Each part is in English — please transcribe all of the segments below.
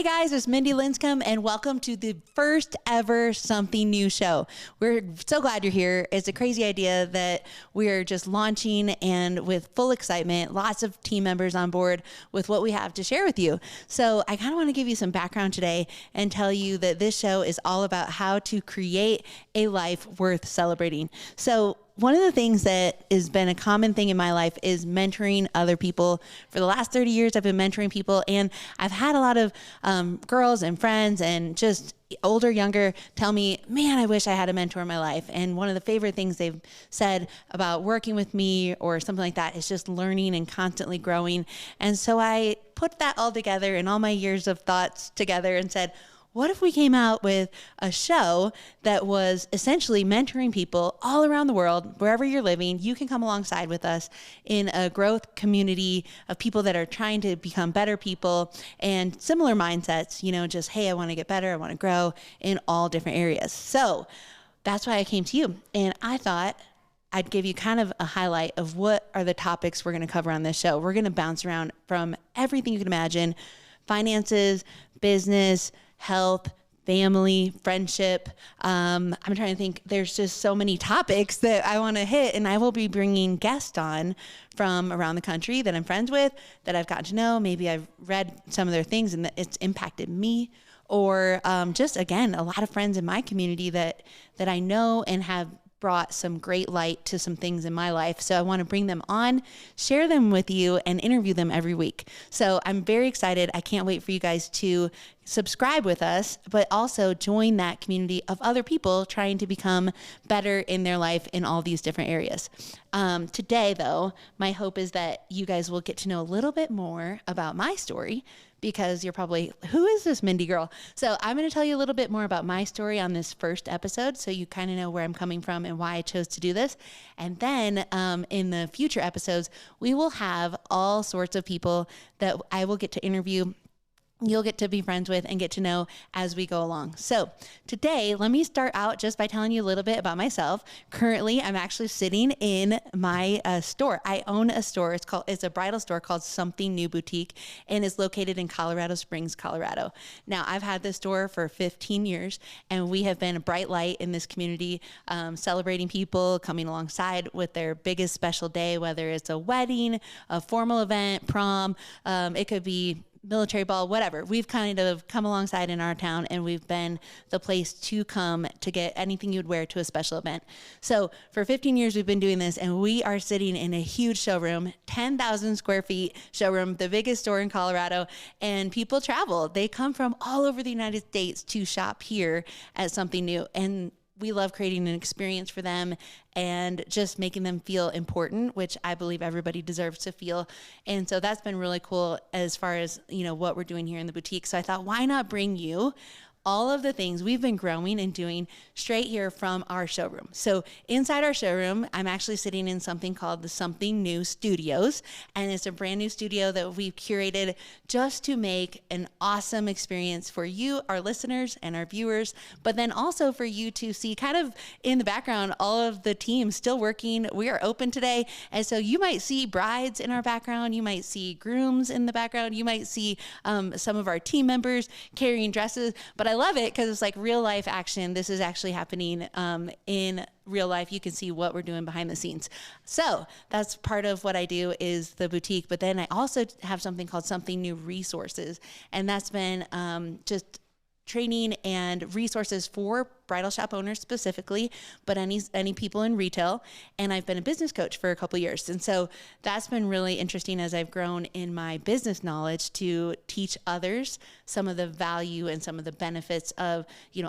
Hey guys, it's Mindi Linscombe and welcome to the first ever Something New show. We're so glad you're here. It's a crazy idea that we're just launching and with full excitement, lots of team members on board with what we have to share with you. So I kind of want to give you some background today and tell you that this show is all about how to create a life worth celebrating. So one of the things that has been a common thing in my life is mentoring other people. For the last 30 years, I've been mentoring people, and I've had a lot of girls and friends and just older, younger, tell me, man, I wish I had a mentor in my life. And one of the favorite things they've said about working with me or something like that is just learning and constantly growing. And so I put that all together and all my years of thoughts together and said, what if we came out with a show that was essentially mentoring people all around the world, wherever you're living? You can come alongside with us in a growth community of people that are trying to become better people and similar mindsets, just, hey, I want to get better. I want to grow in all different areas. So that's why I came to you. And I thought I'd give you kind of a highlight of what are the topics we're going to cover on this show. We're going to bounce around from everything you can imagine: finances, business, health, family, friendship. I'm trying to think. There's just so many topics that I want to hit, and I will be bringing guests on from around the country that I'm friends with, that I've gotten to know. Maybe I've read some of their things and it's impacted me, or just, again, a lot of friends in my community that I know and have brought some great light to some things in my life. So I want to bring them on, share them with you, and interview them every week. So I'm very excited. I can't wait for you guys to subscribe with us, but also join that community of other people trying to become better in their life in all these different areas. Today, though, my hope is that you guys will get to know a little bit more about my story, because you're probably, who is this Mindi girl? So I'm going to tell you a little bit more about my story on this first episode, so you kind of know where I'm coming from and why I chose to do this. And then in the future episodes, we will have all sorts of people that I will get to interview, you'll get to be friends with and get to know as we go along. So today, let me start out just by telling you a little bit about myself. Currently, I'm actually sitting in my store. I own a store. It's a bridal store called Something New Boutique, and it's located in Colorado Springs, Colorado. Now, I've had this store for 15 years, and we have been a bright light in this community, celebrating people, coming alongside with their biggest special day, whether it's a wedding, a formal event, prom, it could be military ball, whatever. We've kind of come alongside in our town, and we've been the place to come to get anything you'd wear to a special event. So for 15 years, we've been doing this, and we are sitting in a huge showroom, 10,000 square feet showroom, the biggest store in Colorado, and people travel. They come from all over the United States to shop here at Something New. And we love creating an experience for them and just making them feel important, which I believe everybody deserves to feel. And so that's been really cool as far as, what we're doing here in the boutique. So I thought, why not bring you all of the things we've been growing and doing straight here from our showroom. So inside our showroom, I'm actually sitting in something called the Something New Studios, and it's a brand new studio that we've curated just to make an awesome experience for you, our listeners and our viewers, but then also for you to see kind of in the background, all of the team still working. We are open today. And so you might see brides in our background. You might see grooms in the background. You might see some of our team members carrying dresses, but I love it because it's like real life action. This is actually happening in real life. You can see what we're doing behind the scenes. So that's part of what I do is the boutique. But then I also have something called Something New Resources. And that's been just training and resources for bridal shop owners specifically, but any people in retail. And I've been a business coach for a couple of years. And so that's been really interesting as I've grown in my business knowledge to teach others some of the value and some of the benefits of,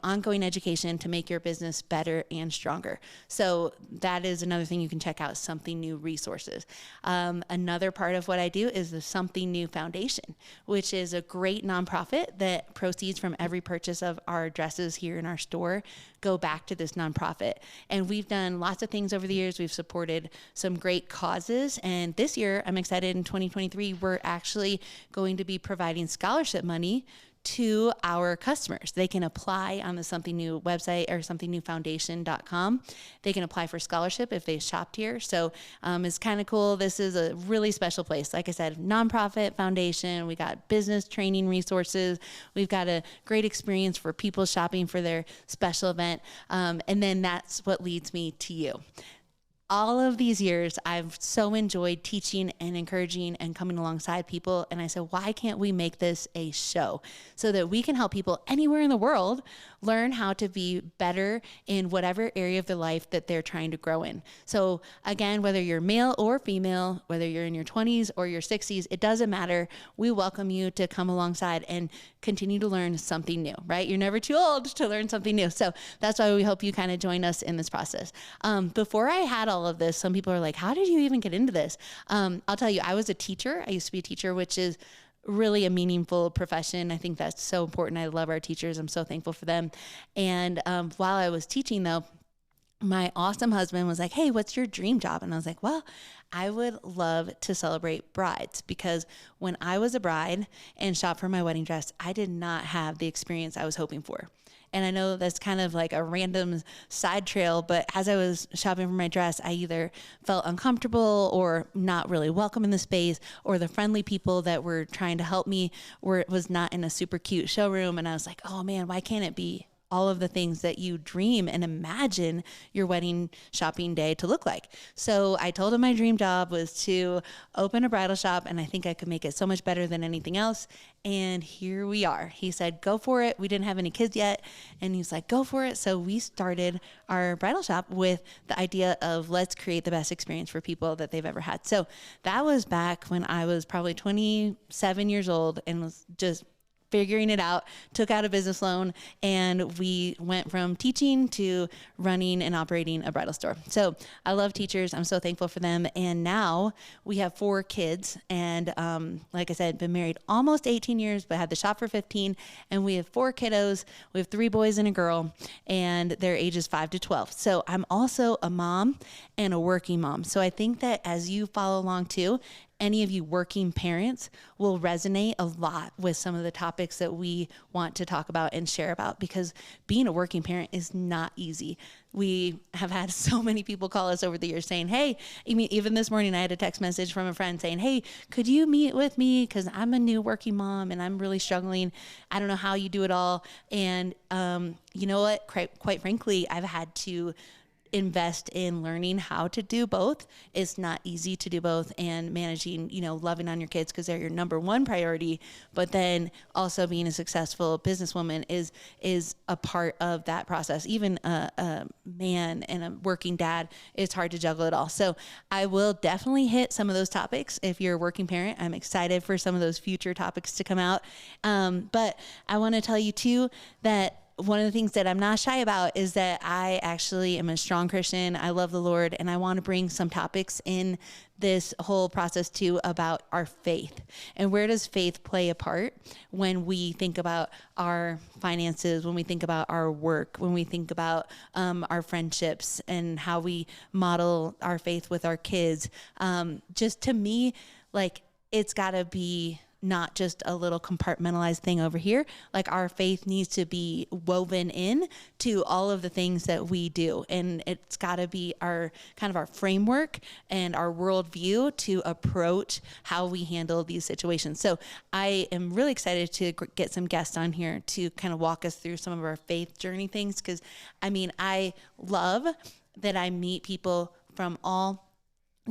ongoing education to make your business better and stronger. So that is another thing you can check out, Something New Resources. Another part of what I do is the Something New Foundation, which is a great nonprofit that proceeds from every purchase of our dresses here in our store go back to this nonprofit. And we've done lots of things over the years. We've supported some great causes. And this year, I'm excited, in 2023, we're actually going to be providing scholarship money to our customers. They can apply on the Something New website or somethingnewfoundation.com. They can apply for scholarship if they shopped here. So it's kind of cool. This is a really special place. Like I said, nonprofit foundation. We got business training resources. We've got a great experience for people shopping for their special event. And then that's what leads me to you. All of these years, I've so enjoyed teaching and encouraging and coming alongside people. And I said, why can't we make this a show so that we can help people anywhere in the world learn how to be better in whatever area of their life that they're trying to grow in? So again, whether you're male or female, whether you're in your 20s or your 60s, it doesn't matter. We welcome you to come alongside and continue to learn something new, right? You're never too old to learn something new. So that's why we hope you kind of join us in this process. Before I had all of this, some people are like, how did you even get into this? I'll tell you, I was a teacher. I used to be a teacher, which is really a meaningful profession. I think that's so important. I love our teachers. I'm so thankful for them. And while I was teaching though, my awesome husband was like, hey, what's your dream job? And I was like, well, I would love to celebrate brides, because when I was a bride and shopped for my wedding dress, I did not have the experience I was hoping for. And I know that's kind of like a random side trail, but as I was shopping for my dress, I either felt uncomfortable or not really welcome in the space, or the friendly people that were trying to help me was not in a super cute showroom. And I was like, oh man, why can't it be all of the things that you dream and imagine your wedding shopping day to look like? So I told him my dream job was to open a bridal shop, and I think I could make it so much better than anything else. And here we are. He said, go for it. We didn't have any kids yet. And he was like, go for it. So we started our bridal shop with the idea of let's create the best experience for people that they've ever had. So that was back when I was probably 27 years old and was just figuring it out, took out a business loan, and we went from teaching to running and operating a bridal store. So I love teachers. I'm so thankful for them. And now we have 4 kids. And like I said, been married almost 18 years, but had the shop for 15. And we have 4 kiddos. We have 3 boys and a girl, and their ages 5 to 12. So I'm also a mom and a working mom. So I think that as you follow along too, any of you working parents will resonate a lot with some of the topics that we want to talk about and share about, because being a working parent is not easy. We have had so many people call us over the years saying, hey, I mean, even this morning I had a text message from a friend saying, hey, could you meet with me? Because I'm a new working mom and I'm really struggling. I don't know how you do it all. And you know what? Quite frankly, I've had to invest in learning how to do both. It's not easy to do both, and managing, loving on your kids because they're your number one priority, but then also being a successful businesswoman is a part of that process. Even a man and a working dad, it's hard to juggle it all. So I will definitely hit some of those topics. If you're a working parent, I'm excited for some of those future topics to come out. But I want to tell you too that one of the things that I'm not shy about is that I actually am a strong Christian. I love the Lord, and I want to bring some topics in this whole process too about our faith, and where does faith play a part when we think about our finances, when we think about our work, when we think about our friendships and how we model our faith with our kids. Just to me, like, it's got to be not just a little compartmentalized thing over here. Like, our faith needs to be woven in to all of the things that we do. And it's got to be our kind of our framework and our worldview to approach how we handle these situations. So I am really excited to get some guests on here to kind of walk us through some of our faith journey things. Because I love that I meet people from all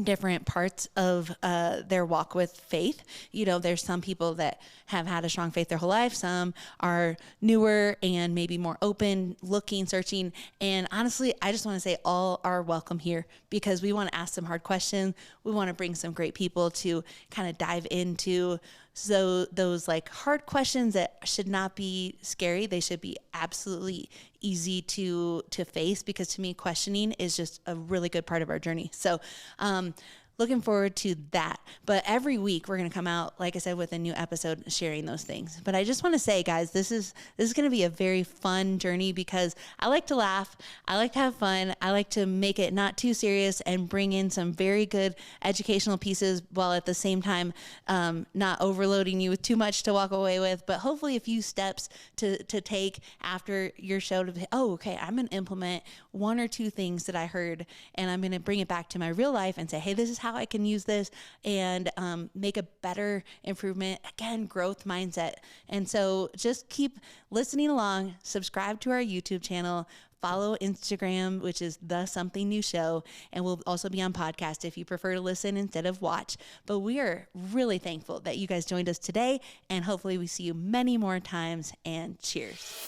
different parts of their walk with faith. There's some people that have had a strong faith their whole life. Some are newer and maybe more open, looking, searching. And honestly, I just want to say all are welcome here, because we want to ask some hard questions. We want to bring some great people to kind of dive into those like hard questions that should not be scary. They should be absolutely easy to face, because to me, questioning is just a really good part of our journey. So looking forward to that. But every week we're going to come out, like I said, with a new episode sharing those things. But I just want to say, guys, this is going to be a very fun journey because I like to laugh. I like to have fun. I like to make it not too serious and bring in some very good educational pieces while at the same time not overloading you with too much to walk away with, but hopefully a few steps to take after your show to, okay, I'm going to implement one or two things that I heard and I'm going to bring it back to my real life and say, hey, this is how I can use this and make a better improvement. Again, growth mindset. And so just keep listening along, subscribe to our YouTube channel, follow Instagram, which is The Something New Show, and we'll also be on podcast if you prefer to listen instead of watch. But we are really thankful that you guys joined us today, and hopefully we see you many more times, and cheers.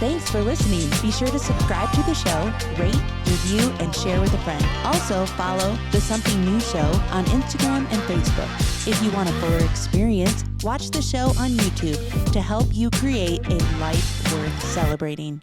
Thanks for listening. Be sure to subscribe to the show, rate, review, and share with a friend. Also, follow The Something New Show on Instagram and Facebook. If you want a fuller experience, watch the show on YouTube to help you create a life worth celebrating.